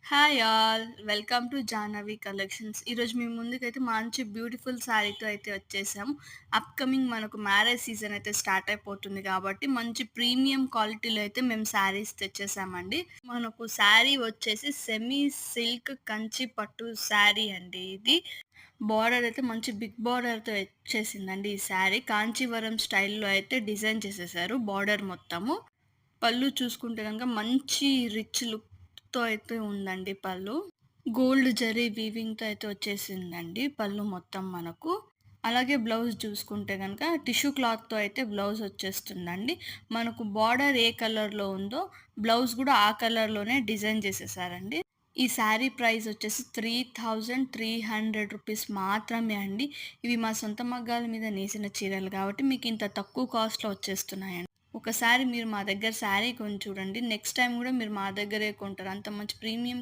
Hi all! Welcome to Jahnavi collections. ఈరోజు మీ ముందుకైతే మంచి బ్యూటిఫుల్ శారీతో అయితే వచ్చేసాం. అప్‌కమింగ్ మనకు మ్యారేజ్ సీజన్ అయితే స్టార్ట్ అయిపోతుంది కాబట్టి మంచి ప్రీమియం క్వాలిటీలో అయితే మేము శారీస్ తెచ్చేసామండి. మనకు శారీ వచ్చేసి సెమీ సిల్క్ కంచి పట్టు శారీ అండి ఇది. బార్డర్ అయితే మంచి బిగ్ బార్డర్‌తో వచ్చేసిందండి ఈ శారీ. కాంచీవరం స్టైల్‌లో అయితే డిజైన్ చేసేసారు బార్డర్ మొత్తము. పళ్ళు చూసుకుంటే గనక మంచి రిచ్ లుక్‌తో అయితే ఉందండి పళ్ళు. గోల్డ్ జరీ వీవింగ్‌తో అయితే వచ్చేసిందండి పళ్ళు మొత్తం మనకు. అలాగే బ్లౌజ్ చూసుకుంటే గనక టిష్యూ క్లాత్‌తో అయితే బ్లౌజ్ వచ్చేస్తుందండి. మనకు బార్డర్ ఏ కలర్‌లో ఉందో బ్లౌజ్ గూడా ఆ కలర్‌లోనే డిజైన్ చేసేసారండి. ఈ శారీ ప్రైస్ వచ్చేసి 3300 రూపీస్ మాత్రమే అండి. ఇవి మా సొంత మగ్గాల మీద నేసిన చీరలు కాబట్టి మీకు ఇంత తక్కువ కాస్ట్‌లో వచ్చేస్తున్నాయండి. ఒకసారి మీరు మా దగ్గర శారీ కొని చూడండి. నెక్స్ట్ టైమ్ గూడా మీరు మా దగ్గరే కొంటారు. అంత మంచి ప్రీమియం